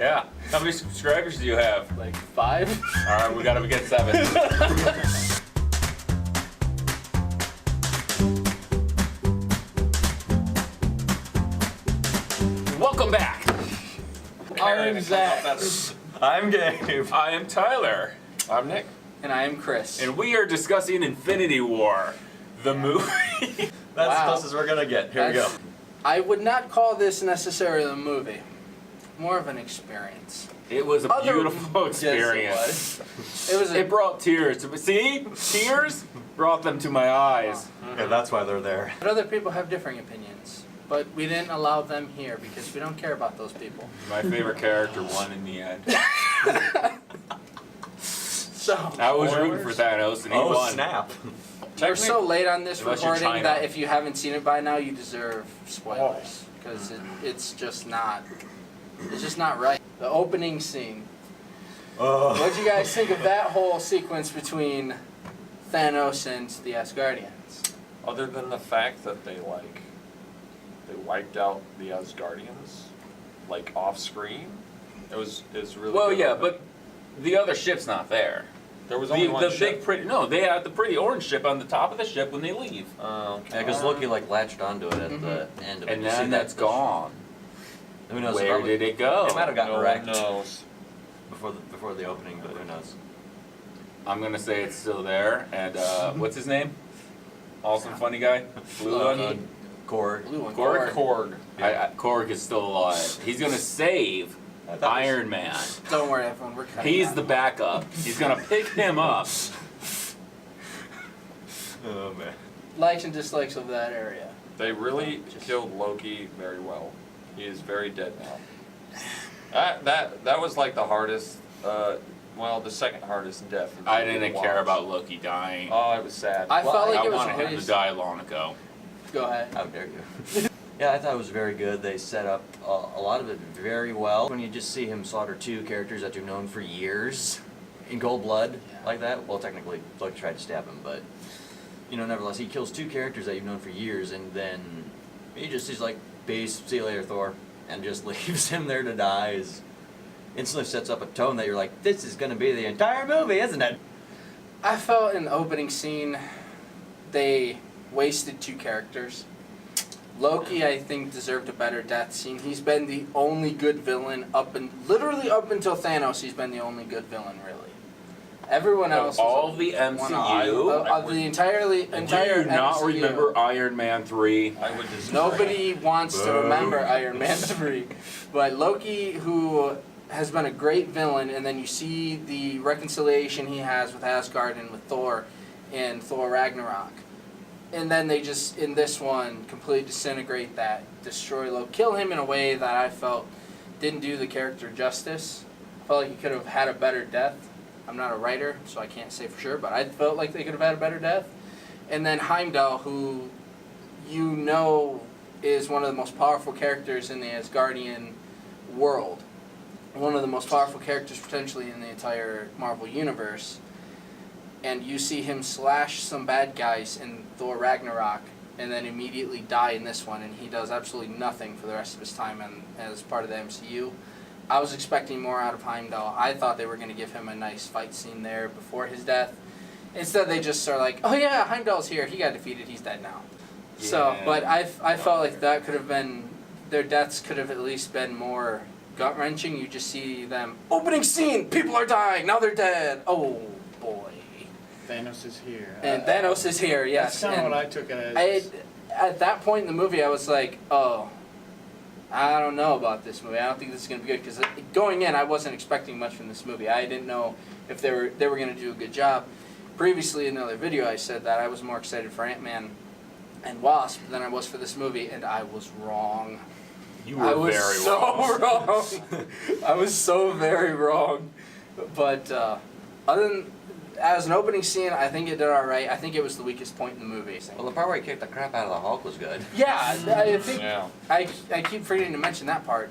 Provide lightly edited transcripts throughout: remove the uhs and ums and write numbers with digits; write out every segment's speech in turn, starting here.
Yeah. How many subscribers do you have? Like 5? Alright, we gotta get 7. Welcome back. I'm Zach. I'm Gabe. I am Tyler. I'm Nick. And I am Chris. And we are discussing Infinity War, the movie. That's Wow. as close as we're gonna get. Here we go. I would not call this necessarily a movie. More of an experience. It was a beautiful experience. Yes, it was. It brought tears. See? Tears brought them to my eyes. Yeah, that's why they're there. But other people have differing opinions. But we didn't allow them here because we don't care about those people. My favorite character won in the end. So I was rooting for Thanos and he Oh, won. snap. we're so late on this Unless you're recording China. that if you haven't seen it by now, you deserve spoilers because it's just not. It's just not right. The opening scene. What'd you guys think of that whole sequence between Thanos and the Asgardians? Other than the fact that they wiped out the Asgardians, like off screen, it was really. Well, good. yeah, but the other ship's not there. there was only one The ship. big pretty they had the pretty orange ship on the top of the ship when they leave, Oh, okay. Yeah, because Loki latched onto it at the end of it. and You see then that that's gone. Who knows? Where probably- did it go? It might have gotten no wrecked one knows. before the opening, but who knows? I'm gonna say it's still there. And what's his name? Awesome, funny guy. Blue one. Korg. Blue one. Korg? Korg. Korg is still alive. He's gonna save I thought it was- Iron Man. Don't worry, everyone. We're cutting. He's that. the backup. He's gonna pick him up. Oh man. Likes and dislikes of that area. They really killed Loki very well. He is very dead now. That was like the hardest. Well, the second hardest death. in the I movie didn't to care watch. about Loki dying. Oh, it was sad. I felt like I it was wanted him to always- die long ago. Go ahead. How dare you? Yeah, I thought it was very good. They set up a lot of it very well. When you just see him slaughter two characters that you've known for years in cold blood like that. Well, technically, Loki tried to stab him, but nevertheless, he kills two characters that you've known for years, and then he's like, "Peace, see you later, Thor," and just leaves him there to die. Instantly sets up a tone that you're like, "This is going to be the entire movie, isn't it?" I felt in the opening scene, they wasted two characters. Loki, I think, deserved a better death scene. He's been the only good villain literally up until Thanos. He's been the only good villain, really. Everyone else. Of all is the one MCU, of the entire do you not MCU. remember Iron Man 3? I would disagree. Nobody wants to remember Iron Man 3. But Loki, who has been a great villain, and then you see the reconciliation he has with Asgard and with Thor in Thor Ragnarok. And then they just, in this one, completely disintegrate that, destroy Loki, kill him in a way that I felt didn't do the character justice. I felt like he could have had a better death. I'm not a writer, so I can't say for sure, but I felt like they could have had a better death. And then Heimdall, who is one of the most powerful characters in the Asgardian world. One of the most powerful characters potentially in the entire Marvel Universe. And you see him slash some bad guys in Thor Ragnarok and then immediately die in this one, and he does absolutely nothing for the rest of his time as part of the MCU. I was expecting more out of Heimdall. I thought they were going to give him a nice fight scene there before his death. Instead, they just are like, "Oh yeah, Heimdall's here. He got defeated. He's dead now." Yeah. So, but I felt like that could have been, their deaths could have at least been more gut-wrenching. You just see them, opening scene, people are dying, now they're dead. Oh boy. Thanos is here. And Thanos is here, yes. That's kind of And what I took it as. at that point in the movie, I was like, oh, I don't know about this movie. I don't think this is going to be good. Because going in, I wasn't expecting much from this movie. I didn't know if they were going to do a good job. Previously, in another video, I said that I was more excited for Ant-Man and Wasp than I was for this movie, and I was wrong. You were very wrong. I was so very wrong. But other than, as an opening scene, I think it did all right. I think it was the weakest point in the movie. Well, the part where he kicked the crap out of the Hulk was good. Yeah, I think Yeah. I keep forgetting to mention that part.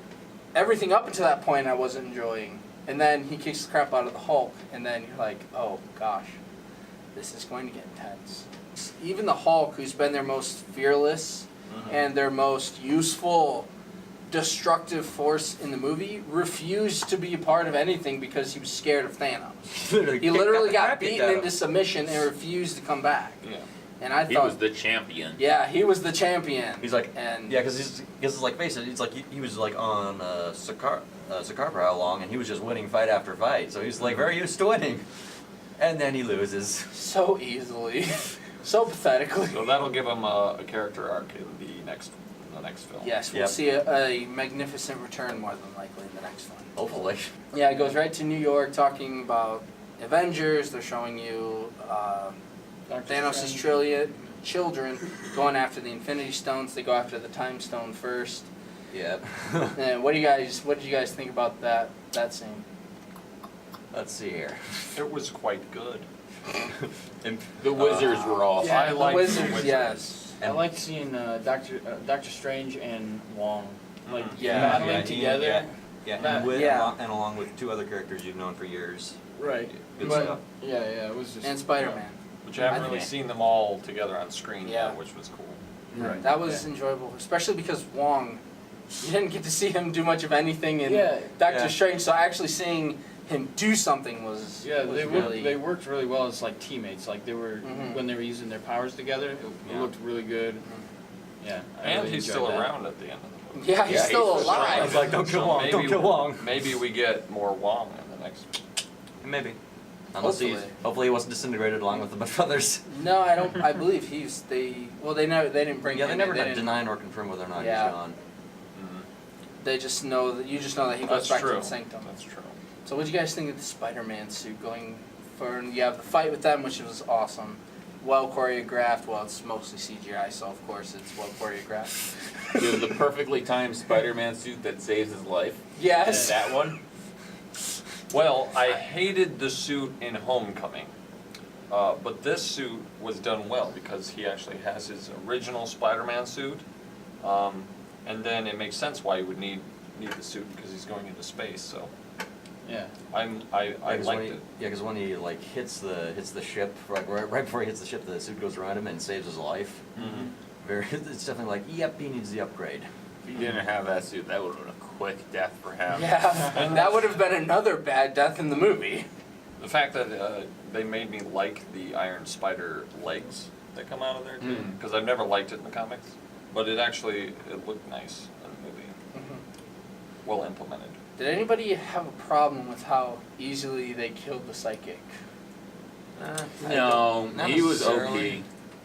Everything up until that point I wasn't enjoying. And then he kicks the crap out of the Hulk, and then you're like, oh gosh, this is going to get intense. Even the Hulk, who's been their most fearless and their most useful destructive force in the movie, refused to be a part of anything because he was scared of Thanos. He literally got beaten into submission and refused to come back. Yeah. And I He thought, was the champion. yeah, he was the champion. He's like, and yeah, because like, face it, it's like he was like on Sakar for how long, and he was just winning fight after fight, so he's like very used to winning, and then he loses. so easily, so pathetically. So that'll give him a character arc in the next film. Yes, we'll Yep. see a magnificent return more than likely in the next one. Hopefully. Yeah, it goes right to New York, talking about Avengers. They're showing you Doctor Thanos' Strange. children going after the Infinity Stones. They go after the Time Stone first. Yep. And what did you guys think about that scene? Let's see here. It was quite good. The wizards were awesome. Yeah, I the like the Wizards, Wizards. yes. I like seeing Doctor Strange and Wong like Yeah. battling Yeah, together. Yeah, That- and, with, yeah. and along with two other characters you've known for years. Right. Good But- stuff. Yeah, it was just. And Spider-Man. Which I haven't I really think- seen them all together on screen Yeah. yet, which was cool. Right. That was enjoyable, especially because Wong, you didn't get to see him do much of anything in Yeah. Doctor Yeah. Strange, so actually seeing him do something was Yeah, was they really worked really well as like teammates. Like they were Mhm. when they were using their powers together. It Yeah. looked really good. Yeah. I And really he's enjoyed still that. around at the end of the movie. Yeah, he's Yeah, still he's alive. I was like, don't kill Wong, don't kill Wong. Maybe we get more Wong in the next. Maybe. Unless hopefully he wasn't disintegrated along with a bunch of others. No, I don't. I believe they didn't bring Yeah, him they in. never They got didn't- denied or confirmed whether or not Yeah. he's gone. They just know that you just know that he goes That's back true. to the Sanctum. That's true. So what do you guys think of the Spider-Man suit going for? You have the fight with them, which was awesome. Well choreographed. Well, it's mostly CGI, so of course it's well choreographed. It was the perfectly timed Spider-Man suit that saves his life. Yes. That one. Well, I hated the suit in Homecoming, but this suit was done well because he actually has his original Spider-Man suit, and then it makes sense why he would need the suit because he's going into space. So Yeah. I Because liked it. because when he like hits the ship, right before he hits the ship, the suit goes around him and saves his life. Mm-hmm. It's definitely like, yep, he needs the upgrade. If he didn't have that suit, that would have been a quick death for him. Yeah, and that would have been another bad death in the movie. The fact that they made me like the Iron Spider legs that come out of there too, because I've never liked it in the comics, but it looked nice in the movie, well implemented. Did anybody have a problem with how easily they killed the psychic? No, Not he was necessarily. OP.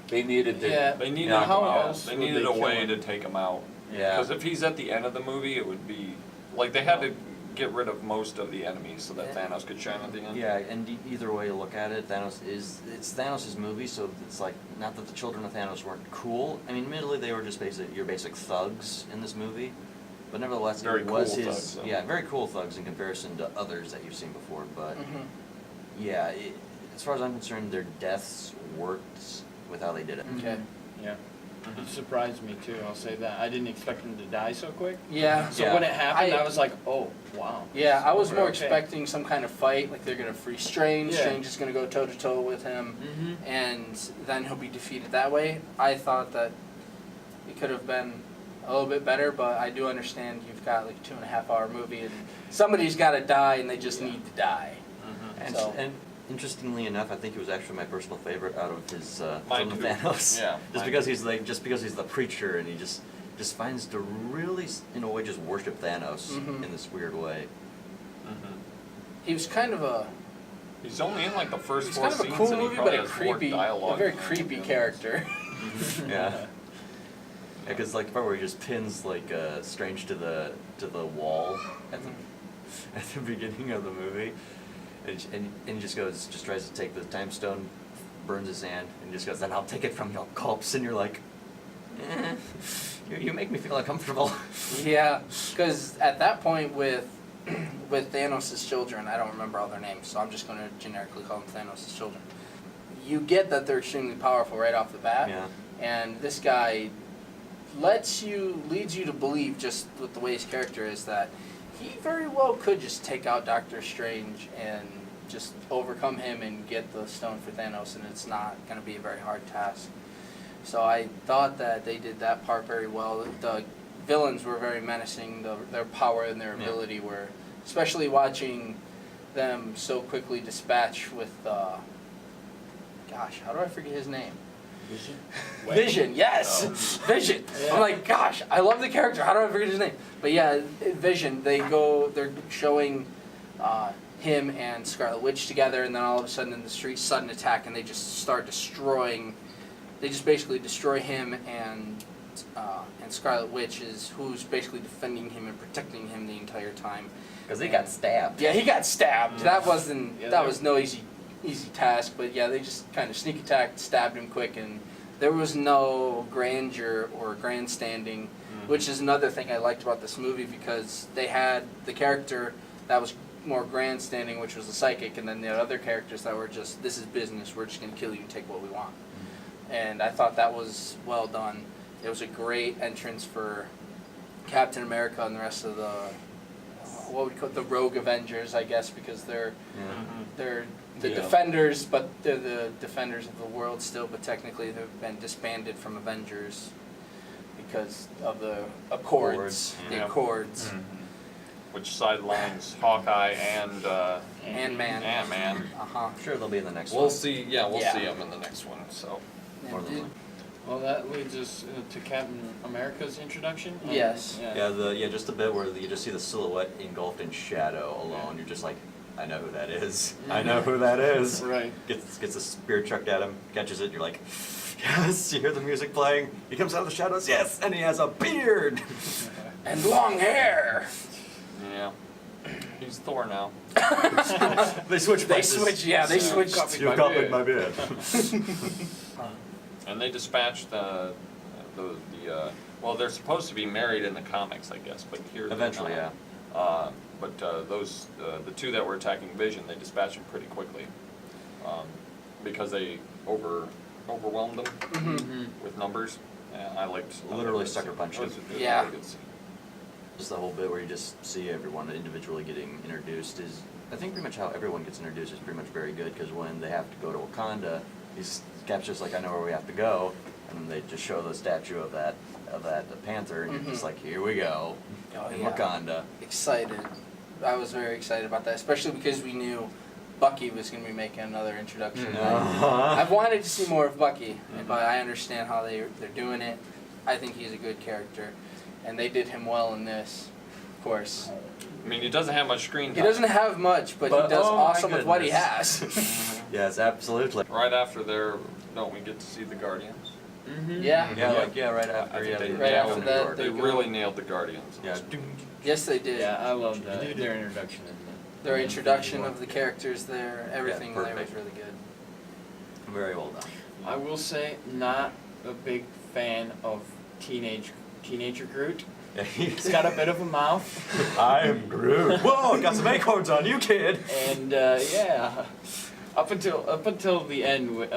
They needed to. Yeah. They needed knock him how out. else They would needed they a kill way him? to take him out. Yeah. Because if he's at the end of the movie, it would be like they had to get rid of most of the enemies so that Yeah. Thanos could shine at the end. Yeah, and either way you look at it, it's Thanos' movie, so it's like, not that the children of Thanos weren't cool. I mean, admittedly, they were just your basic thugs in this movie, but nevertheless, Very it was cool his, thugs, though. yeah, very cool thugs in comparison to others that you've seen before. But yeah, as far as I'm concerned, their deaths worked with how they did it. Okay. Yeah. It surprised me too. I'll say that. I didn't expect him to die so quick. Yeah. So Yeah. when it happened, I- I was like, oh wow. Yeah, I was So, more okay. expecting some kind of fight, like they're gonna free Strange, Yeah. Strange is gonna go toe to toe with him, Mm-hmm. and then he'll be defeated that way. I thought that it could have been a little bit better, but I do understand you've got like a 2.5-hour movie and somebody's gotta die and they just need to die. And, So- and interestingly enough, I think he was actually my personal favorite out of his Mine from too. Thanos. Yeah, Just mine because he's the preacher, and he just finds to really, in a way, just worship Thanos Mhm. in this weird way. He was kind of a He's only in like the first he's 4 kind of a scenes cool and he movie, but probably a has more creepy, dialogue a very than creepy anything. character. Yeah. Because like the part where he just pins like Strange to the wall at the beginning of the movie, and he just tries to take the time stone, burns his hand, and just goes, "Then I'll take it from your corpse," and you're like, you make me feel uncomfortable. Yeah, because at that point with Thanos' children, I don't remember all their names, so I'm just going to generically call them Thanos' children. You get that they're extremely powerful right off the bat, Yeah. and this guy leads you to believe, just with the way his character is, that he very well could just take out Doctor Strange and just overcome him and get the stone for Thanos, and it's not going to be a very hard task. So I thought that they did that part very well. villains were very menacing. Their power and their Yeah. ability were, especially watching them so quickly dispatch with, gosh, how do I forget his name? Vision, yes, Vision. I'm like, gosh, I love the character. How do I forget his name? But yeah, Vision. They're showing him and Scarlet Witch together, and then all of a sudden in the street, sudden attack, and they just start destroying. They just basically destroy him, and Scarlet Witch is who's basically defending him and protecting him the entire time. Because he got stabbed. Yeah, he got stabbed. Yeah. That wasn't. Yeah, that they- was no easy task. But yeah, they just kind of sneak attacked, stabbed him quick, and there was no grandeur or grandstanding, which is another thing I liked about this movie, because they had the character that was more grandstanding, which was the psychic, and then the other characters that were just, this is business. We're just gonna kill you and take what we want. And I thought that was well done. It was a great entrance for Captain America and the rest of the, what would we call it, the Rogue Avengers, I guess, because they're the Yeah. defenders, but they're the defenders of the world still. But technically, they've been disbanded from Avengers because of the Accords. Accords, The yeah. Accords. Which sidelines Hawkeye and Ant-Man. Ant-Man. Uh-huh. I'm sure they'll be in the next We'll one. see. Yeah, we'll Yeah. see him in the next one. So More than one. Well, that leads us to Captain America's introduction. Yes. Yeah, just a bit where you just see the silhouette engulfed in shadow alone. You're just like, I know who that is. I know who that is. Right. Gets a spear chucked at him, catches it. You're like, yes. You hear the music playing. He comes out of the shadows. Yes, and he has a beard. And long hair. yeah, he's Thor now. They switch. They places. switch. Yeah, they switch. You copied my beard. And they dispatched well, they're supposed to be married in the comics, I guess, but here they're Eventually, not. yeah. But the two that were attacking Vision, they dispatched them pretty quickly, because they overwhelmed them Mm-hmm. with numbers. And I liked Literally that sucker scene. punched It was him. a Yeah. really good scene. Just the whole bit where you just see everyone individually getting introduced is, I think pretty much how everyone gets introduced is pretty much very good, because when they have to go to Wakanda, Cap's just like, I know where we have to go, and they just show the statue of that panther, and you're just like, here we go, Oh, in yeah. Wakanda. Excited. I was very excited about that, especially because we knew Bucky was going to be making another introduction. Uh-huh. I've wanted to see more of Bucky, but I understand how they're doing it. I think he's a good character, and they did him well in this, of course. I mean, he doesn't have much screen He time. doesn't have much, but he But, does oh my awesome with what he goodness. has. Yes, absolutely. Right after don't we get to see the Guardians? Mm-hmm. Yeah. Yeah, right after. I think they Right nailed after it. that, They they go- really nailed the Guardians. Yeah. Yes, they did. Yeah, I love their introduction. Their introduction of the characters there, everything there was perfect. really good. Very well done. I will say, not a big fan of teenager Groot. He's got a bit of a mouth, I am Groot. Whoa, got some acorns on you, kid. and yeah, up until the end,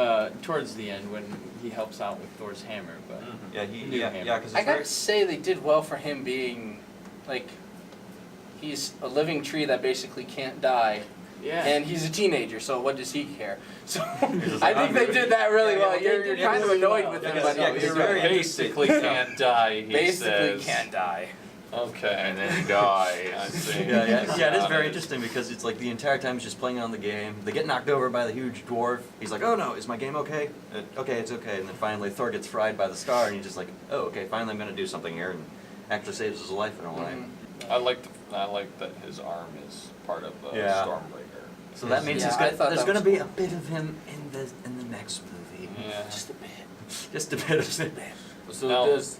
towards the end when he helps out with Thor's hammer, but Yeah, New hammer. because I gotta say they did well for him being, like, he's a living tree that basically can't die, yeah. and he's a teenager, so what does he care? So just I like, think they did that really Yeah, well. they You're did kind of really annoyed well. with Yeah, him, 'cause- but yeah, 'cause you're he's very right. Basically can't die, he Basically says. can't die. Okay. And then he dies. I see. Yeah, it is very interesting because it's like the entire time he's just playing on the game. They get knocked over by the huge dwarf. He's like, oh no, is my game okay? Okay, it's okay. And then finally Thor gets fried by the star and he's just like, oh, okay, finally I'm going to do something here, and actually saves his life in a way. Mhm. I like that his arm is part of Yeah. Stormbreaker. So that means Yeah, he's I gonna, thought there's that going to was be a bit of him in the next movie. Yeah. Just a bit. Just a bit of him. So Now- does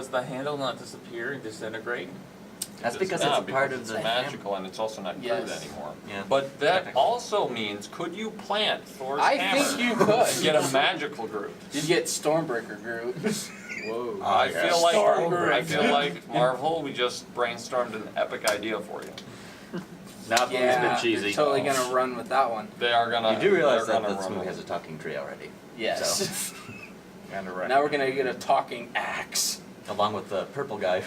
the handle not disappear and disintegrate? That's because not, it's a part because of the it's magical and it's also not crude Yes. anymore. Yeah. But that Technically. also means, could you plant Thor's I hammer think you could. and get a magical Groot? You'd get Stormbreaker Groot. Whoa. I yeah. feel like Stormbreaker. I feel like Marvel, we just brainstormed an epic idea for you. Not the least Yeah, bit cheesy. they're totally gonna run with that one. They are gonna. You do realize they're that gonna this run movie with has a talking tree already. Yes. And a rat. Now we're gonna get a talking axe. Along with the purple guy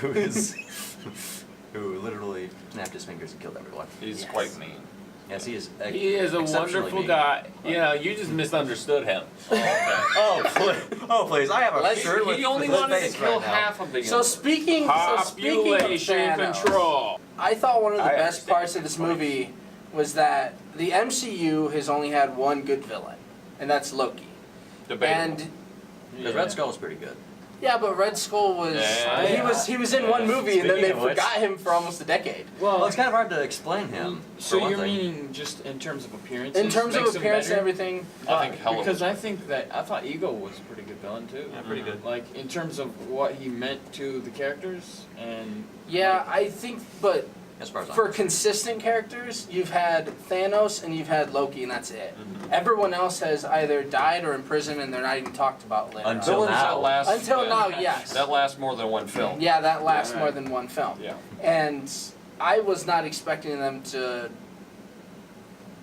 who literally snapped his fingers and killed everyone. He's Yes. quite mean. Yes, he is. He is a exceptionally wonderful mean. guy. You know, you just misunderstood him. Oh please! I have a Let's- shirt with He only with his wanted to face kill right now. half of the So speaking of Population Thanos, control. I thought one of the I best understand parts of this your point. movie was that the MCU has only had one good villain, and that's Loki. Debatable. And Because Red Skull was pretty good. yeah, but Red Skull was Yeah. he was in one movie, and then they Speaking of which- forgot him for almost a decade. Well, it's kind of hard to explain him. So for one you're thing. meaning just in terms of appearance? In terms of appearance and everything, I think Hela Because was I think that I thought Ego was a pretty good villain too. Yeah, pretty good. Like in terms of what he meant to the characters and yeah, I think, but As far as for consistent characters, you've had Thanos and you've had Loki, and that's it. Everyone else has either died or imprisoned, and they're not even talked about later. Until on. Villains now. that last, Until yeah, now, yes. That lasts more than one film. Yeah, that lasts Right. more than one film. Yeah. And I was not expecting them to.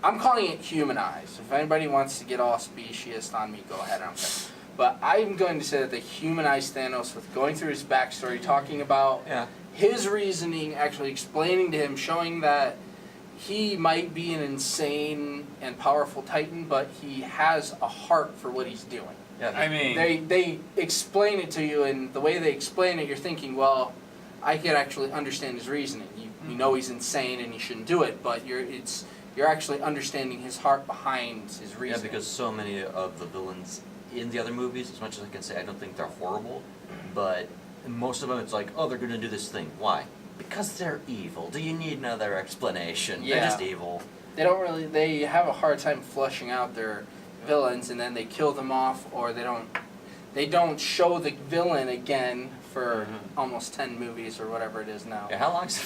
I'm calling it humanize. If anybody wants to get all speciesist on me, go ahead. I don't care. But I'm going to say that they humanized Thanos with going through his backstory, talking about Yeah. his reasoning, actually explaining to him, showing that he might be an insane and powerful titan, but he has a heart for what he's doing. Yeah. I mean, They explain it to you, and the way they explain it, you're thinking, well, I could actually understand his reasoning. You know he's insane and he shouldn't do it, but you're actually understanding his heart behind his Yeah, reasoning. because so many of the villains in the other movies, as much as I can say, I don't think they're horrible, but most of them it's like, oh, they're gonna do this thing. Why? Because they're evil. Do you need another explanation? They're Yeah. just evil. They have a hard time flushing out their villains, and then they kill them off, or they don't show the villain again for almost 10 movies or whatever it is now. Yeah, how long's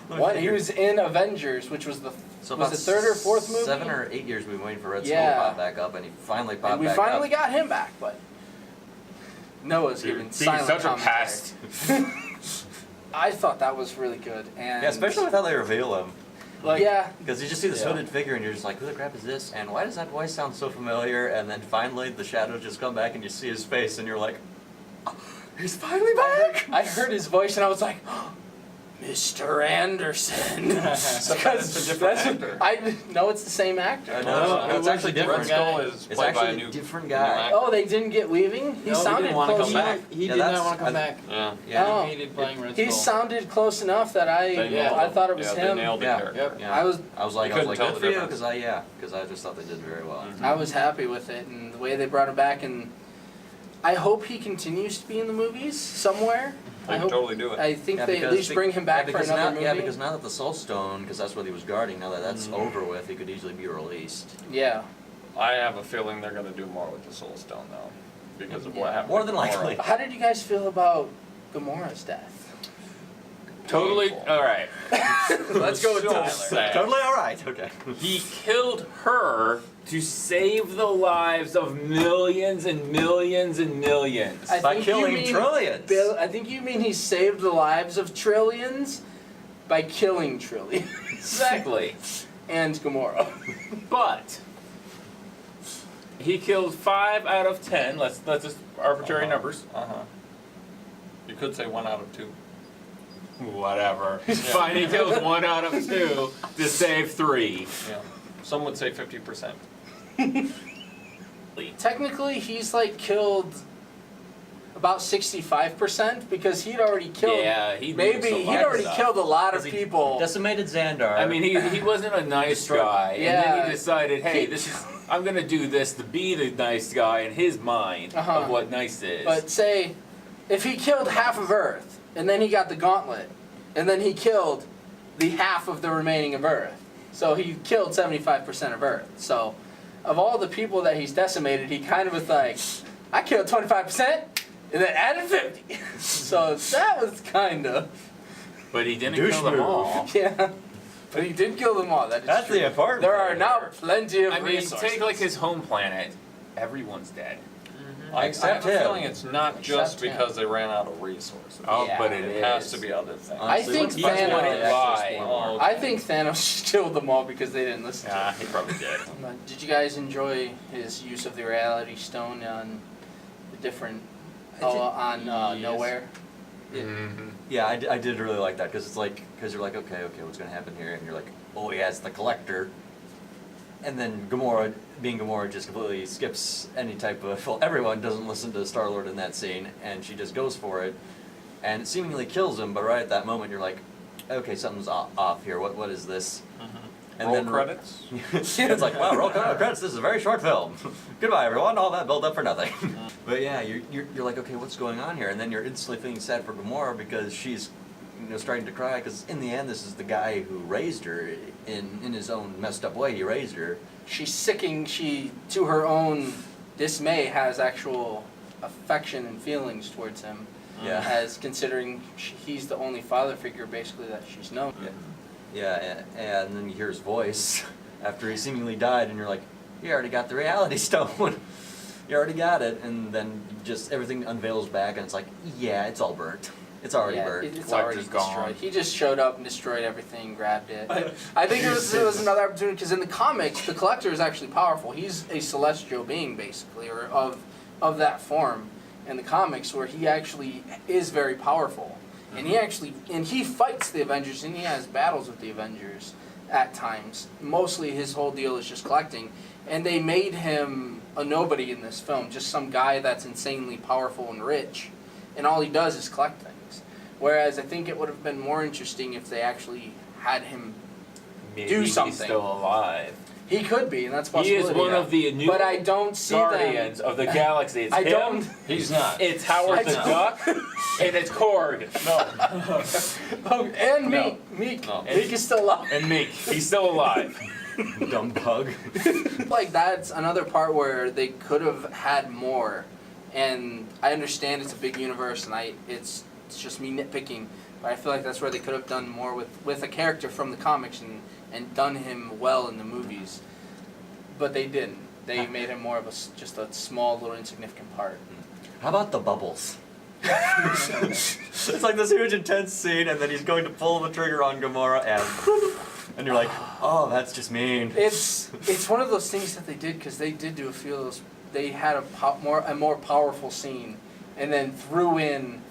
What, he was in Avengers, which was the about was the third or fourth movie? 7 or 8 years we've been waiting for Red Skull Yeah. to pop back up, and he finally popped and we back finally up. got him back, but Noah's Dude, giving being silent such a commentary. pest. I thought that was really good, and Yeah, especially with how they reveal him. Like, yeah, Because you just see this Yeah. hooded figure and you're just like, who the crap is this? And why does that voice sound so familiar? And then finally the shadows just come back and you see his face and you're like, oh, he's finally back! I heard his voice and I was like, Mr. Anderson. Except that it's a different actor. No, it's the same actor. I No, know, it it's actually different. Red Skull is It's played by a actually new a different new guy. actor. Oh, they didn't get Weaving? He No, he sounded didn't wanna close come enough. back. He Yeah, did not that's- want to come back. Yeah. Yeah. He hated playing Red He Skull. sounded close enough that They nailed I him. thought it was yeah, him. They nailed the Yeah. character. Yep. Yeah. I was I was like, You couldn't tell good the for you, difference. because I just thought they did very well. I was happy with it and the way they brought him back, and I hope he continues to be in the movies somewhere. They I can hope. totally do it. I think Yeah, they at because least bring him back for because another now, movie. Yeah, because now that the Soul Stone, because that's what he was guarding, now that that's Mm-hmm. over with, he could easily be released. Yeah. I have a feeling they're going to do more with the Soul Stone though, because of what happened. More with than Gamora. likely. How did you guys feel about Gamora's death? totally. Painful. All right. Let's go with So Tyler. sad. Totally alright, okay. He killed her to save the lives of millions and millions and millions. I By think you killing mean trillions. I think you mean he saved the lives of trillions by killing trillions. Exactly. And Gamora. But he killed 5 out of 10. Let's just arbitrary numbers. You could say 1 out of 2. Whatever. Fine. He kills 1 out of 2 to save 3. Yeah. Some would say 50%. Technically, he's like killed about 65% because he'd already killed. Yeah, he Maybe moved a he'd lot of already stuff. killed a lot of Because he people. Decimated Xandar. I mean, he wasn't a nice Destroyed. guy, and then Yeah. he decided, hey, I'm gonna do this to be the nice guy in his mind Uh-huh. of what nice is. But say, if he killed half of Earth, and then he got the gauntlet, and then he killed the half of the remaining of Earth. So he killed 75% of Earth. So, of all the people that he's decimated, he kind of was like, I killed 25%, and then added 50. So that was kind of, But he didn't Douche kill them move. all. yeah. But he did kill them all, that is That's true. the important There part are now there. plenty of I mean, resources. take like his home planet. Everyone's dead. I Except have a him. feeling it's not just Except him. because they ran out of resources. Oh, Yeah. but It it has is. to be other things. I think Honestly, Thanos- what's the Why? Oh, I think Thanos killed them all because they didn't listen to him. Yeah, he probably did. Did you guys enjoy his use of the reality stone on the different I did- on yes. Nowhere? Mm-hmm. Yeah, I did really like that, because you're like, okay, what's gonna happen here? And you're like, oh yeah, it's the Collector. And then Gamora, being Gamora, just completely skips any type of, well, everyone doesn't listen to Star-Lord in that scene, and she just goes for it, and it seemingly kills him, but right at that moment you're like, okay, something's off here, what is this? And Roll then credits. it's like, wow, roll credits, this is a very short film. Goodbye everyone, all that build up for nothing. But yeah, you're like, okay, what's going on here? And then you're instantly feeling sad for Gamora, because she's starting to cry, because in the end this is the guy who raised her in his own messed up way. He raised her. She's sicking. She, to her own dismay, has actual affection and feelings towards him. Yeah. As considering he's the only father figure basically that she's known. Yeah, and then you hear his voice after he seemingly died, and you're like, you already got the reality stone. You already got it, and then just everything unveils back, and it's like, yeah, it's all burnt. It's already burnt. It's already Collector's gone. destroyed. He just showed up and destroyed everything, grabbed it. I think it was another opportunity, because in the comics, the Collector is actually powerful. He's a celestial being, basically, or of that form in the comics, where he actually is very powerful. And he fights the Avengers, and he has battles with the Avengers at times. Mostly his whole deal is just collecting. And they made him a nobody in this film, just some guy that's insanely powerful and rich, and all he does is collect things. Whereas I think it would have been more interesting if they actually had him Maybe do he's something. still alive. He could be, and that's a He is possibility. one of the new But I don't see Guardians them. of the Galaxy. It's I him, don't. He's not. it's Howard the I Duck, and it's Korg. No. Oh, and No. Meek. No. Meek is still alive. And Meek, he's still alive. Dumb bug. Like, that's another part where they could have had more. And I understand it's a big universe, and it's just me nitpicking, but I feel like that's where they could have done more with a character from the comics and done him well in the movies. But they didn't. They made him more of just a small, little insignificant part. How about the bubbles? It's like this huge intense scene, and then he's going to pull the trigger on Gamora, and you're like, oh, that's just mean. It's one of those things that they did, because they did do a few of those. They had a more powerful scene, and then threw in.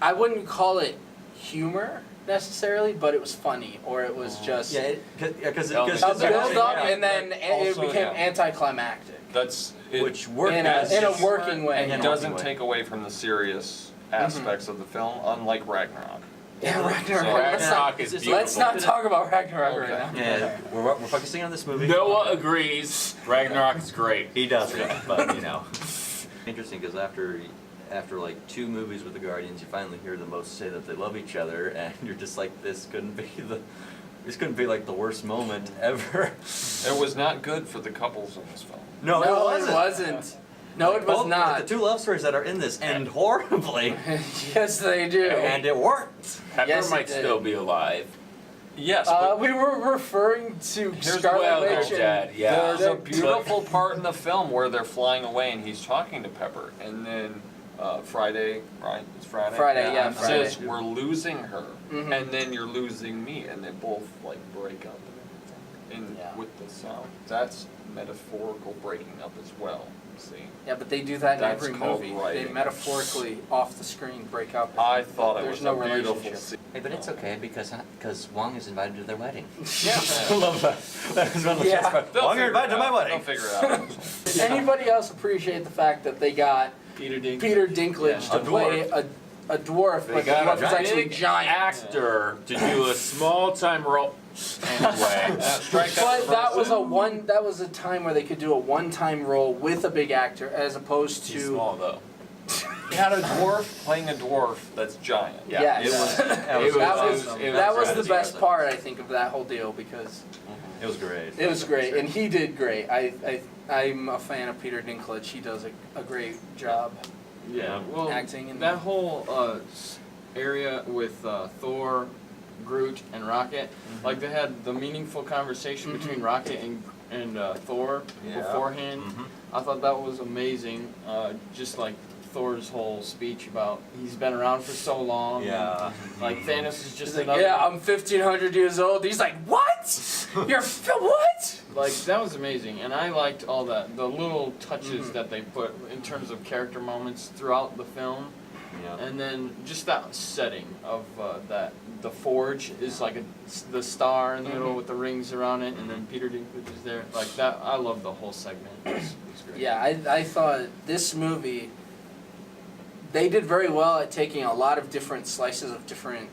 I wouldn't call it humor necessarily, but it was funny, or it was just Yeah, because A a build up, Yeah, and then it also, became yeah. anticlimactic That's it, which worked in as a working way. in It a doesn't working way. take away from the serious aspects of the film, unlike Ragnarok. Yeah, Ragnarok. So Ragnarok is beautiful. Let's not talk about Ragnarok Okay. right now. Yeah, we're focusing on this movie. Noah agrees. Ragnarok is great. He does, but you know. Interesting, because after like 2 movies with the Guardians, you finally hear them both say that they love each other, and you're just like, this couldn't be like the worst moment ever. It was not good for the couples in this film. No, No, it wasn't. it wasn't. No, it was Both- not. The 2 love stories that are in this end horribly, Yes, they do. and it worked. Pepper Yes, it might did. still be alive. Yes, but We were referring to Here's Scarlet well, Witch. their dad, yeah. there's a They're- beautiful part in the film where they're flying away and he's talking to Pepper, and then Friday, right? It's Friday. Friday, yeah, Friday. Says we're losing her, Mhm. and then you're losing me, and they both like break up and everything. And Yeah. with the sound, that's metaphorical breaking up as well. See, Yeah, but they do that in That's every called movie. writing. They metaphorically off the screen break up. I thought it There's was no a beautiful relationship. scene. Hey, but it's okay, because Wong is invited to their wedding. Yeah. I love that. That was one of the Yeah. best parts. They'll Wong, you're figure invited it to my out. wedding. They'll figure it out. Anybody else appreciate the fact that they got Peter Dinklage. Peter Dinklage Yeah. to play a dwarf, They but the got dwarf a was actually big giant. actor to do a small-time role. Anyway, Strike But that was person. that was a time where they could do a one-time role with a big actor, as opposed he's to small though. You had a dwarf playing a dwarf that's giant. Yeah, Yes. It was It that was awesome. the best part, I think, of that whole deal, because It was great. it was great, and he did great. I'm a fan of Peter Dinklage. He does a great job Yeah, well, acting. And that whole area with Thor, Groot, and Rocket, like they had the meaningful conversation between Rocket and Thor Yeah. beforehand. Mhm. I thought that was amazing. Just like Thor's whole speech about he's been around for so long. Yeah. and, like Thanos is just he's like, another. yeah, I'm 1,500 years old. He's like, what? You're what? Like that was amazing, and I liked all the little touches that they put in terms of character moments throughout the film. Yeah. And then just that setting of the forge is like the star in the middle with the rings around it, and then Peter Dinklage is there. Like that, I love the whole segment. It's great. Yeah, I thought this movie, they did very well at taking a lot of different slices of different,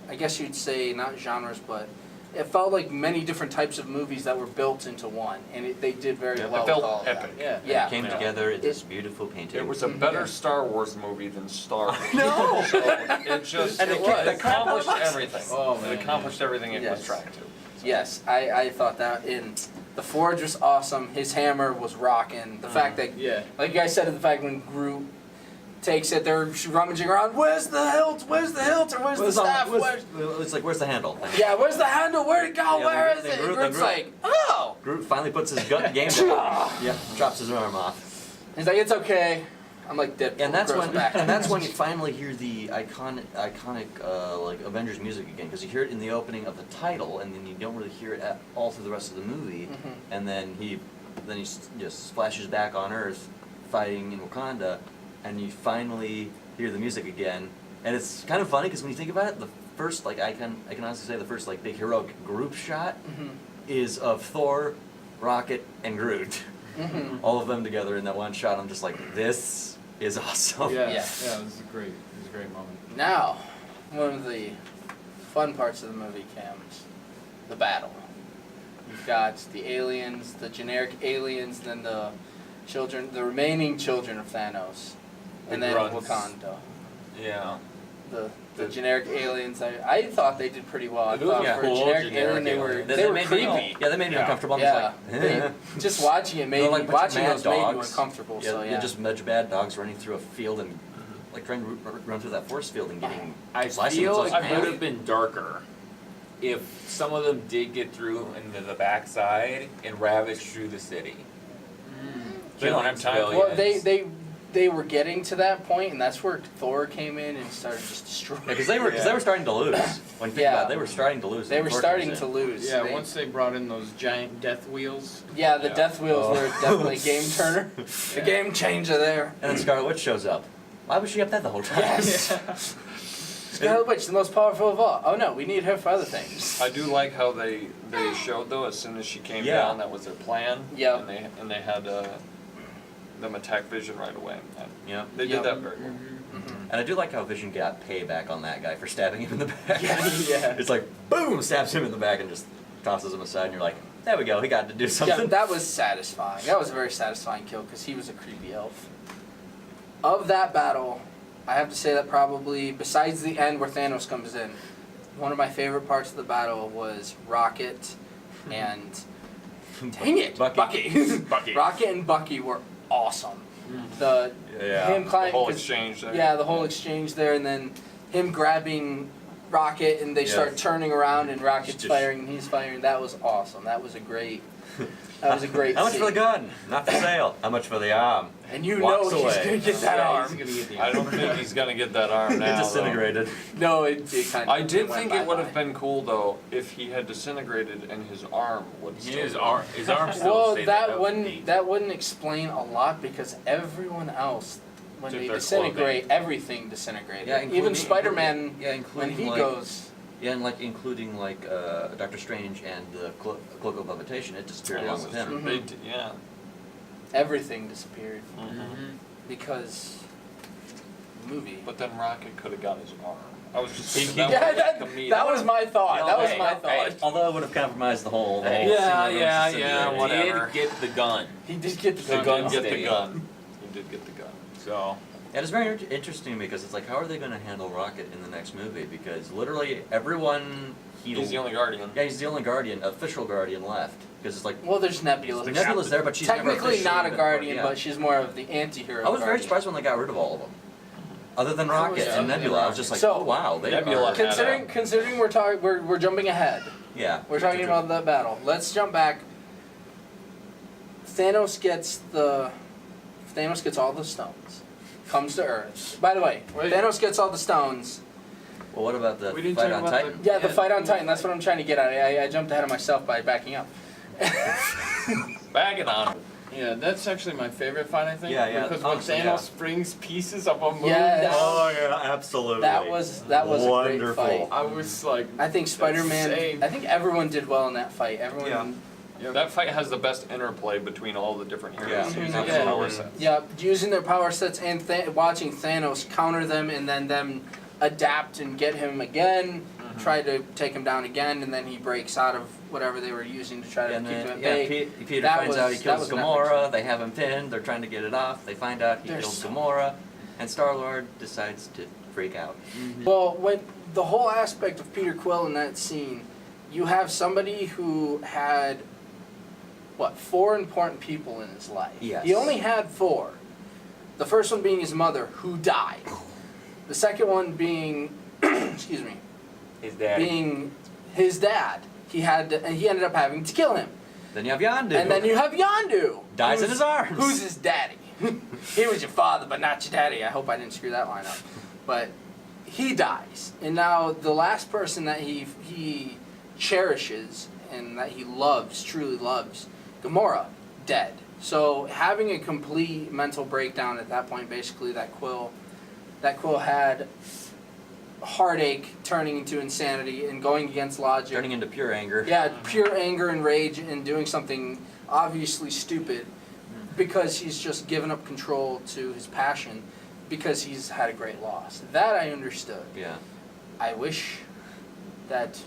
I guess you'd say, not genres, but it felt like many different types of movies that were built into one, and they did very Yeah, it well felt with all of epic. that. It Yeah. came Yeah. together in this beautiful painting. It was a better Yeah. Star Wars movie than Star Wars. No! So it just And it kicked the crap out of accomplished us. everything. Oh, It man, accomplished everything it was Yes. trying to. Yes, I thought that. And the Forge was awesome. His hammer was rocking. The fact that, Yeah. like you guys said, the fact when Groot takes it, they're rummaging around. Where's the hilt? Where's the hilt? Or where's the staff? It's like, where's the handle? Yeah, where's the handle? Where'd it go? Yeah, Where then is it? Groot- Groot's then like, oh! Groot finally puts his gut game down. Yeah, drops his arm off. He's like, it's okay. I'm like, Deadpool. And that's grows when, back. and that's when you finally hear the iconic like Avengers music again, because you hear it in the opening of the title, and then you don't really hear it all through the rest of the movie. Mhm. And then he just splashes back on Earth, fighting in Wakanda, and you finally hear the music again. And it's kind of funny because when you think about it, the first I can honestly say the first big heroic group shot Mhm. is of Thor, Rocket, and Groot. Mhm. All of them together in that one shot. I'm just like, this is awesome. Yeah. Yeah. Yeah. It was a great moment. Now, one of the fun parts of the movie comes the battle. You've got the aliens, the generic aliens, then the remaining children of Thanos, and The then grunts. Wakanda. Yeah. The generic aliens, I thought they did pretty well. I Those thought were for cool, a generic generic alien, they were aliens. made creepy. Me, yeah, they made me Yeah. uncomfortable. I'm Yeah, just just watching it made they're me, like a bunch of watching mad those made me dogs. uncomfortable. Yeah, So yeah, they're just a bunch of bad dogs running through a field and trying to run through that force field and getting I slicing feel themselves it in would half. have been darker if some of them did get through into the backside and ravage through the city. They don't have time. Killing well, civilians. they were getting to that point, and that's where Thor came in and started just destroying. Yeah, because they were starting to lose. When you think Yeah. about it, they were starting to lose. They when were Thor starting comes to in. lose. Yeah. They- Once they brought in those giant death wheels. Yeah, the Yeah. Death Wheels Oh. were definitely a game turner. A game changer there. And then Scarlet Witch shows up. Why was she up there the whole time? Yes. Scarlet Witch, the most powerful of all. Oh no, we need her for other things. I do like how they showed though as soon as she came Yeah. down that was their plan. Yeah. And they had them attack Vision right away. And Yeah. they Yep. did that very well. And I do like how Vision got payback on that guy for stabbing him in the back. Yeah. It's like, boom, stabs him in the back and just tosses him aside, and you're like, there we go, he got to do something. Yeah, that was satisfying. That was a very satisfying kill because he was a creepy elf. Of that battle, I have to say that probably, besides the end where Thanos comes in, one of my favorite parts of the battle was Rocket and dang it, Bucky. Bucky. Rocket and Bucky were awesome. The Yeah. him The climbing, whole 'cause- exchange there. yeah, the whole exchange there, and then him grabbing Rocket, and they Yeah. start turning around, and Rocket's Just- firing, and he's firing. That was awesome. That was a great. That was a great. How much for the scene. gun? Not for sale. How much for the arm? And you Walks know he's away. gonna get that Yeah, arm. he's gonna get the I don't think he's gonna get that arm now. It though. disintegrated. No, it kind of. I did went think it would have bye-bye. been cool though if he had disintegrated and his arm would still. His arm still Well, stayed that would be wouldn't neat. that wouldn't explain a lot because everyone else, when Took they their disintegrate, everything disintegrated. Yeah, Even including- Spider-Man, Yeah, when including he like, goes. yeah, and including Doctor Strange and the Cloak of Levitation, it disappeared along with him. Mhm. They d- yeah. Everything disappeared Mhm. because movie. But then Rocket could have got his arm. I was just thinking Yeah, that Yeah, was like the that was my thought. That was hey, my hey. thought. Although it would have compromised the whole. Hey. whole Yeah, scene where yeah, it was yeah, disintegrated. whatever. Did get the gun. He did get the The gun. gun though. get the Stay. gun. He did get the gun. So Yeah, it's very interesting because it's like, how are they going to handle Rocket in the next movie? Because literally everyone He's the only guardian. Yeah, he's the only guardian, official guardian left. Because it's like, Well, there's Nebula. Nebula's there, but she's never Technically officially not a been guardian, part- yeah. but she's more of the anti-hero. I was very guardian. surprised when they got rid of all of them. Other than I was Rocket too. and Nebula, I was just like, So- oh wow, they Nebula are. had- Considering we're jumping ahead. Yeah. We're talking about that battle. Let's jump back. Thanos gets all the stones. Comes to Earth. By the way, Wait. Thanos gets all the stones. Well, what about the We didn't fight talk on about Titan? Yeah, the fight on Titan. That's what I'm trying to get at. I jumped ahead of myself by backing up. Bagging on him. Yeah, that's actually my favorite fight, I think. Yeah. Because when Honestly, Thanos brings pieces of a moon Yes. down, Oh yeah, absolutely. That was a great Wonderful. fight. I was like, I think Spider-Man. insane. I think everyone did well in that fight. Everyone. Yeah. That fight has the best interplay between all the different heroes Yeah. using Mhm. their Yeah. power sets. Yeah, using their power sets and watching Thanos counter them and then them adapt and get him again, try to take him down again, and then he breaks out of whatever they were using to try to And keep him then, at yeah, bay. Peter That finds out he was- that kills was an epic Gamora. fight. They have him pinned. They're trying to get it off. They find out he There's killed so- Gamora, and Star-Lord decides to freak out. Well, when the whole aspect of Peter Quill in that scene, you have somebody who had, 4 important people in his life. Yes. He only had 4. The first one being his mother, who died. The second one being, excuse me, His daddy. being his dad. He ended up having to kill him. Then you have Yondu. And then you have Yondu. Dies in who's- his arms. Who's his daddy? He was your father, but not your daddy. I hope I didn't screw that line up. But he dies. And now the last person that he cherishes and that he loves, truly loves, Gamora, dead. So having a complete mental breakdown at that point, basically that Quill had heartache turning into insanity and going against logic. turning into pure anger. Yeah, pure anger and rage and doing something obviously stupid because he's just given up control to his passion because he's had a great loss. That I understood. Yeah. I wish that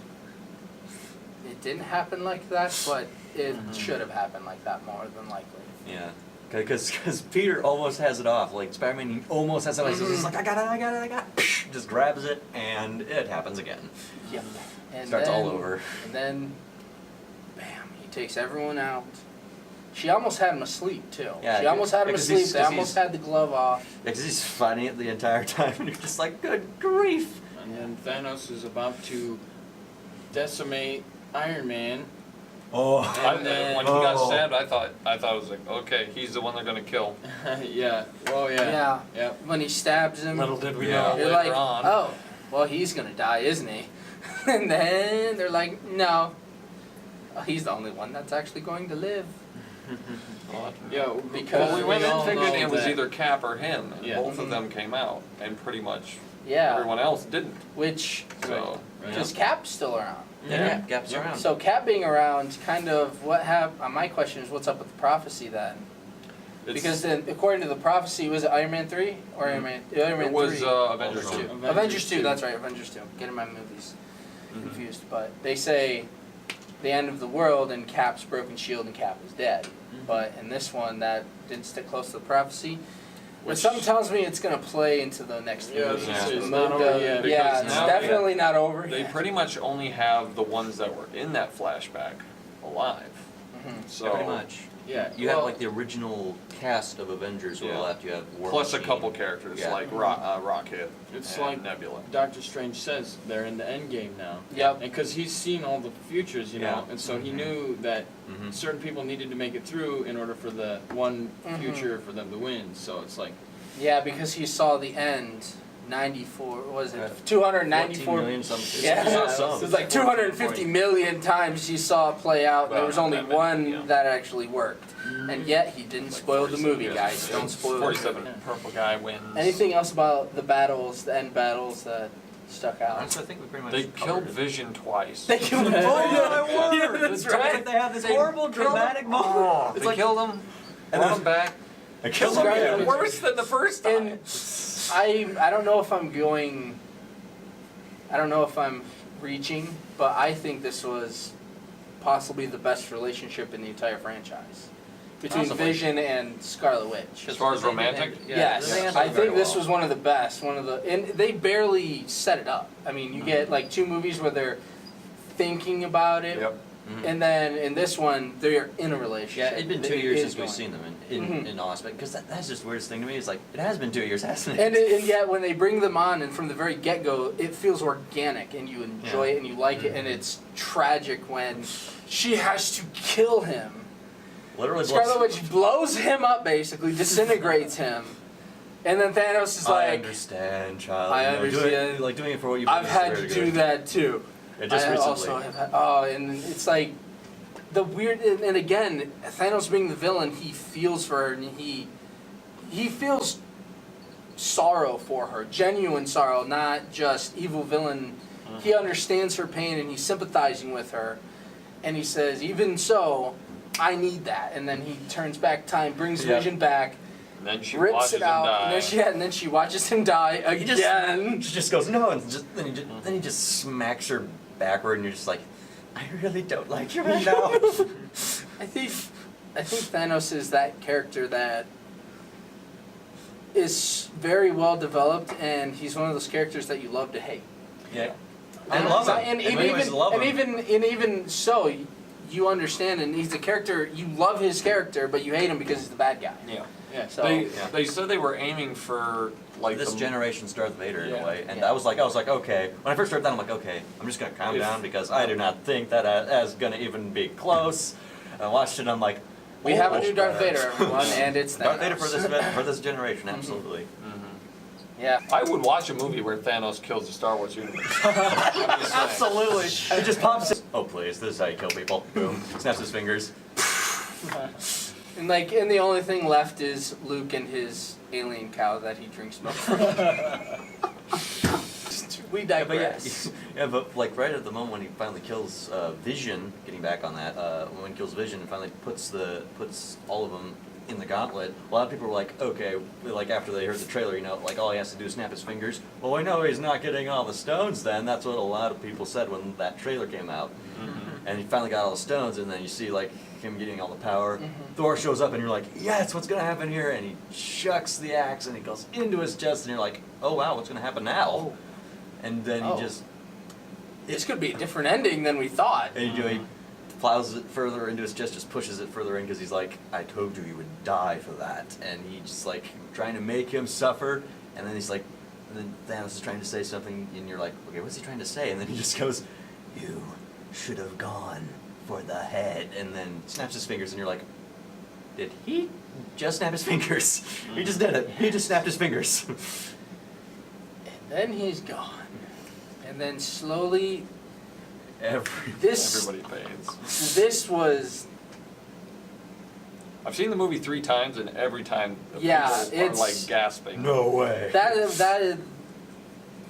it didn't happen like that, but it should have happened like that more than likely. Yeah. Because Peter almost has it off. Like Spider-Man, he almost has it off. He's just like, I got it. Just grabs it, and it happens again. Yep. And Starts then, all over. And then, bam, he takes everyone out. She almost had him asleep, too. Yeah, She almost had him 'cause he's- asleep. They 'cause almost he's- had the glove off. Because he's fighting it the entire time, and you're just like, good grief. and then Thanos is about to decimate Iron Man. Oh. And then- When he got Oh. stabbed, I thought it was like, okay, he's the one they're gonna kill. Yeah. Oh yeah. Yeah. Yep. When he stabs him, Little did we Yeah. know you're later like, on. oh, well, he's going to die, isn't he? And then they're like, no. He's the only one that's actually going to live. Yeah. Because Well, we went in all thinking know it was that- either Cap or him, and Yeah. both of them came out, and pretty much Yeah. everyone else didn't. Which, So because Cap's still around. Yeah, Cap's Yeah. around. So Cap being around, kind of, my question is, what's up with the prophecy then? it's, Because then, according to the prophecy, was it Iron Man 3 or Iron Man 3? it was Avengers Also. 2. Avengers 2, that's right, Avengers 2. Getting my movies confused. But they say the end of the world and Cap's broken shield and Cap is dead. But in this one, that didn't stick close to the prophecy. But Which- something tells me it's going to play into the next Yeah, movie. it's The not move over to- yet, Yeah, because it's now- definitely not over They yet. pretty much only have the ones that were in that flashback alive. Mhm. So Pretty much. Yeah. You well, have like the original cast of Avengers who Yeah. are left. You have War plus a Machine. couple characters Yeah. like Rocket It's and like Nebula. Doctor Strange says, they're in the end game now. Yep. And because he's seen all the futures, you know, Yeah. and so he knew that Mhm. certain people needed to make it through in order for the one Mhm. future for them to win. So it's like, Yeah, because he saw the end. 94, what was it? 14 294 million something. Yeah, It's it was like 250 million times he saw it play out. There was only one that actually worked. And yet he didn't Like spoil the 47, movie, yeah. guys. Don't spoil it. 47 purple guy wins. Anything else about the battles, the end battles that stuck out? Honestly, I think we pretty much They covered killed it. Vision twice. They killed him. Oh my word! That's It's right. like they have this They horrible killed dramatic him. moment. They killed him, And brought then- him back. I Killed killed him Right. even worse than the first time. And I don't know if I'm going. I don't know if I'm reaching, but I think this was possibly the best relationship in the entire franchise between Possibly. Vision and Scarlet Witch. As far as romantic? Yes, they handled I it very think this well. was one of the best. And they barely set it up. I mean, you get like 2 movies where they're thinking about it, Yep. Mhm. and then in this one they're in a relationship. Yeah, it'd been 2 It years is since we've going. seen them in aspect, because that's just the weirdest thing to me. Is like it has been 2 years, hasn't it? And yet, when they bring them on, and from the very get-go, it feels organic, and you enjoy it, and you like it, and it's tragic when she has to kill him. Literally, Scarlet Witch blows him up, basically, disintegrates him, and then Thanos is I like, understand, child. I You know, understand. doing it for what you. I've had to do that too. Yeah, just I recently. also have had, and it's like, the weird, and again, Thanos being the villain, he feels for her, and he feels sorrow for her, genuine sorrow, not just evil villain. He understands her pain, and he's sympathizing with her, and he says, even so, I need that. And then he turns back time, brings Vision back, And then she rips watches it out, him die. and then she watches him die again. She just goes, no, and then he just smacks her backward, and you're just like, I really don't like you right now. I think Thanos is that character that is very well developed, and he's one of those characters that you love to hate. Yeah. And love him. And In many ways, love him. even so, you understand, and he's a character you love his character, but you hate him because he's the bad guy. Yeah. Yeah. So They said they were aiming for like This the generation's Darth Vader in Yeah. a way, and Yeah. I was like, okay. When I first started that, I'm like, okay, I'm just gonna calm If- down because I do not think that is gonna even be close. And I watched it, and I'm like, we have a oh, new Darth crap. Vader, everyone, and it's Thanos. Darth Vader for this generation, absolutely. Yeah. I would watch a movie where Thanos kills the Star Wars universe. I'm just saying. Absolutely. It just pops. Oh please, this is how you kill people. Boom. Snaps his fingers. And the only thing left is Luke and his alien cow that he drinks milk from. We digress. But like right at the moment when he finally kills Vision, getting back on that, when he kills Vision and finally puts all of them in the gauntlet, a lot of people were like, okay, like after they heard the trailer, like all he has to do is snap his fingers. Well, we know he's not getting all the stones then. That's what a lot of people said when that trailer came out. And he finally got all the stones, and then you see like him getting all the power. Thor shows up, and you're like, yes, what's gonna happen here? And he chucks the axe, and it goes into his chest, and you're like, oh wow, what's gonna happen now? And then Oh. he just, This could be a different ending than we thought. and he plows it further into his chest, just pushes it further in because he's like, I told you would die for that. And he just like trying to make him suffer, and then he's like, and then Thanos is trying to say something, and you're like, okay, what's he trying to say? And then he just goes, you should have gone for the head, and then snaps his fingers, and you're like, did he just snap his fingers? He just did it. He just snapped his fingers. And then he's gone. And then slowly, this Everybody fades. was, I've seen the movie 3 times, and every time the Yeah, people are it's- like gasping. No way. that is,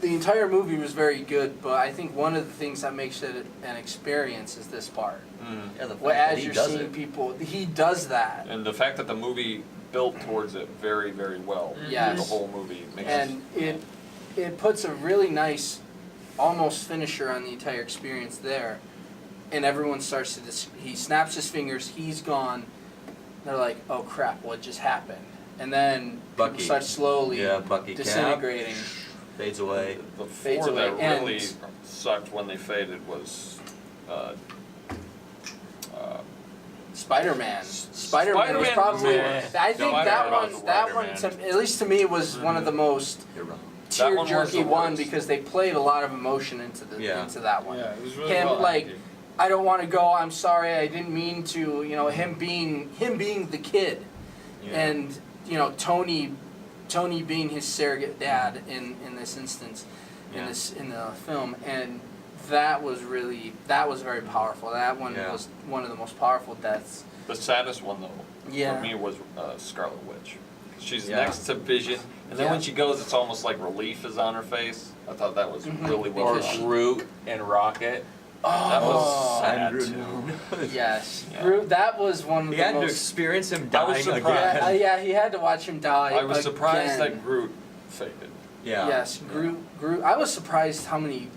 the entire movie was very good, but I think one of the things that makes it an experience is this part. Yeah, the fact Well, that as he you're does seeing it. people, he does that. And the fact that the movie built towards it very, very well. Yes. The whole movie makes And it puts a really nice, almost finisher on the entire experience there. And everyone starts to, he snaps his fingers, he's gone. They're like, oh crap, what just happened? And then Bucky. people start slowly Bucky disintegrating. fades away. The Fades 4 away, that and- really sucked when they faded was Spider-Man. Spider-Man was Spider-Man, probably, meh. I think No, I that don't know one, about that one, Spider-Man. at least to me, was one of the most You're wrong. That one was tear-jerky the one worst. because they played a lot of emotion into Yeah. that one. Yeah, it was really Him well like, acted. I don't want to go. I'm sorry. I didn't mean to. Him being the kid, Yeah. and Tony being his surrogate dad in this instance, Yeah. in the film, and that was very powerful. That one Yeah. was one of the most powerful deaths. the saddest one though. Yeah. For me was Scarlet Witch. She's Yeah. next to Vision, and then Yeah. when she goes, it's almost like relief is on her face. I thought that was Mhm. really well Or Because done. Groot and Rocket. That was Oh, sad Groot. too. yes, Yeah. Groot, that was one of He the had to most. experience him I was dying surprised. again. Yeah, he had to watch him die. I was surprised again. that Groot faded. Yeah. Yes, Groot. I was surprised how many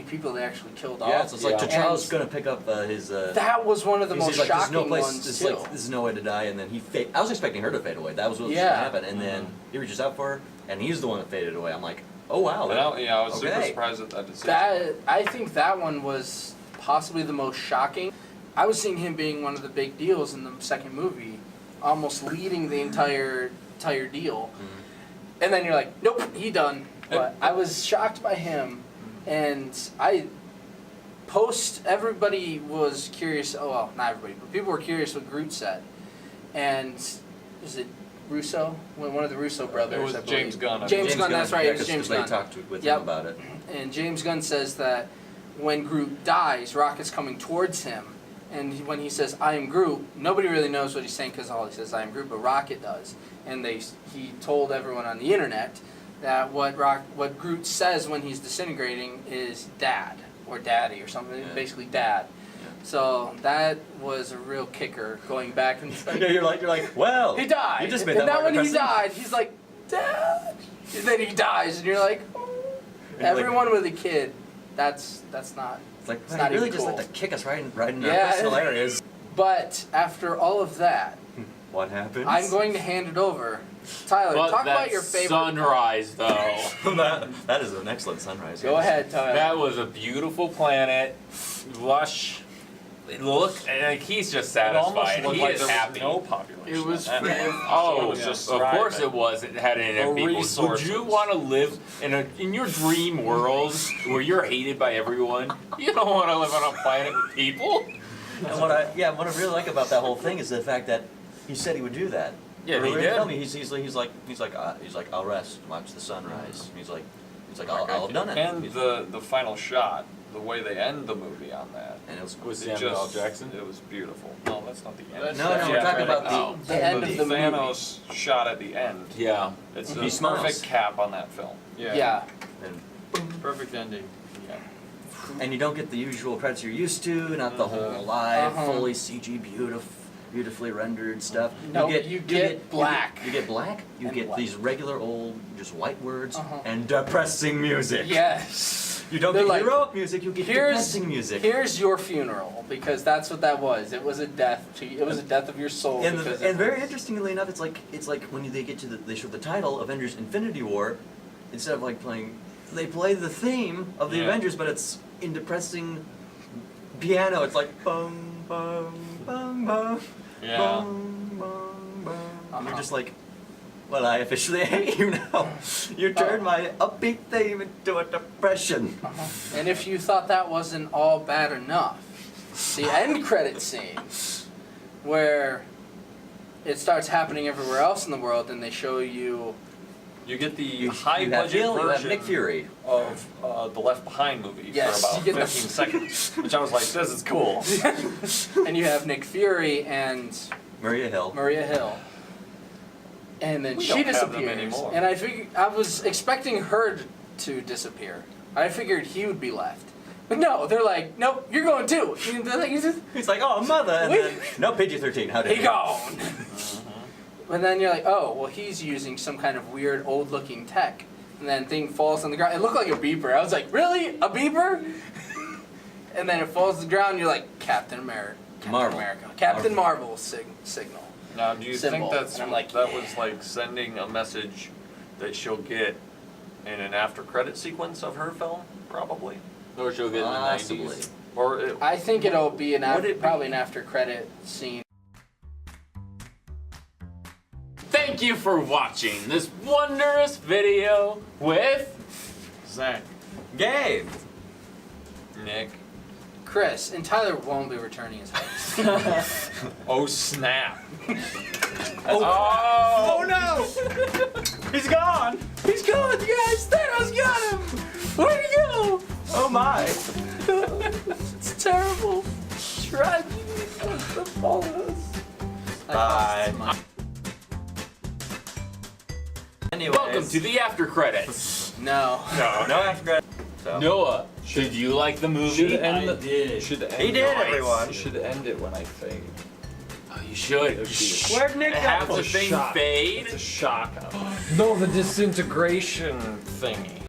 people they actually killed off. Yeah, so it's like Yeah. T'Challa's And gonna pick up his. that was one of the he's most like, there's shocking no place. ones It's too. like this is no way to die, and then I was expecting her to fade away. That was what was Yeah. gonna happen, and then he reaches out for her, and he's the one that faded away. I'm like, oh wow. And I was super okay. surprised at that decision. That I think that one was possibly the most shocking. I was seeing him being one of the big deals in the second movie, almost leading the entire deal. And then you're like, nope, he done. But I was shocked by him, and everybody was curious. Oh well, not everybody, but people were curious what Groot said. And is it Russo? One of the Russo brothers. It was I believe. James Gunn, I James believe. Gunn. That's right. Yeah, It was James they Gunn. talked with Yep. him about it. And James Gunn says that when Groot dies, Rocket's coming towards him, And when he says, I am Groot, nobody really knows what he's saying because all he says, I am Groot, but Rocket does. And he told everyone on the internet that what Groot says when he's disintegrating is dad, or daddy, or something, Yeah. basically dad. So that was a real kicker, going back and Yeah, you're like, well, he died. You just made and that now more when he depressing. died, he's like, Dad. And then he dies, and you're like, oh. You're like- Everyone with a kid, that's not. It's like, It's man, not you really even just cool. like to kick us right in our Yeah. personal areas. But after all of that, What happens? I'm going to hand it over. Tyler, But talk that about your favorite. sunrise, though. that is an excellent sunrise. Go ahead, Tyler. That was a beautiful planet, lush. Look, and like, he's just It almost satisfied. looked He like is there happy. was no population. It was on that. free. Oh, It was just of course thriving. it was. It had enough The people. Would resources. you want to live in your dream world where you're hated by everyone? You don't want to live on a planet with people. And what I really like about that whole thing is the fact that he said he would do that. Yeah, he Earlier in the did. film, he's like, I'll rest, watch the sunrise. He's like, I'll have done it. And He's- the final shot, the way they end the movie on that. and it was Was it Samuel L. just- Jackson? It was beautiful. No, that's not the end. That's- no, we're Yeah, talking right. about The end of the movie. Thanos shot at the end. Yeah. It's He the smiles. perfect cap on that film. Yeah. And, Perfect ending. Yeah. and you don't get the usual credits you're used to, not the whole live, Uh-huh. fully CG, beautifully rendered stuff. No, you get black. You get black. You And get white. these regular old, just white words Uh-huh. and depressing music. Yes. You don't They're get like, heroic music. You get depressing music. Here's your funeral, because that's what that was. It was a death it was a death of your soul. And, because and it very was- interestingly enough, it's like when they get to they show the title Avengers: Infinity War, instead of they play the theme of the Yeah. Avengers, but it's in depressing piano. It's like bum bum bum bum Yeah. bum bum bum. And you're Uh-huh. just like, well, I officially hate you now. You turned my upbeat theme into a depression. Uh-huh. And if you thought that wasn't all bad enough, the end credit scene, where it starts happening everywhere else in the world, and they show you. You get the You high have budget Hill, you have version Nick Fury. of the Left Behind movie Yes, for about you get the- 15 seconds, which I was like, this is cool. And you have Nick Fury and Maria Hill. Maria Hill. And then We she don't have them disappears. anymore. And I was expecting her to disappear. I figured he would be left. But no, they're like, nope, you're going too. And they're like, He's like, oh, mother, and Wait. then no PG-13. How did he gone. And then you're like, oh, well, he's using some kind of weird old-looking tech. And then thing falls on the ground. It looked like a beeper. I was like, really? A beeper? And then it falls to the ground. And you're like, Captain America. Marvel. Captain Marvel signal. Now, do you Symbol. think that's And I'm like, that was like sending a message that she'll get in an after credit sequence of her film? Probably. Or she'll get in the Possibly. 90s. Or it, I think it'll be Would it be- probably an after-credit scene. Thank you for watching this wondrous video with Zach. Gabe. Nick. Chris, and Tyler won't be returning his host. Oh snap! Oh, no! He's gone! He's gone, you guys! Thanos got him! Where'd he go? Oh my! It's terrible. Tragedy comes to follow us. Bye. Anyways. welcome to the after credits. No. No after credit. So. Noah, did you like the movie? Should end I the- did. Should end He did, it- everyone. You should end it when I fade. Oh, you should. Where'd Nick Have go? the thing Shock. fade. It's a shock. No, the disintegration thingy.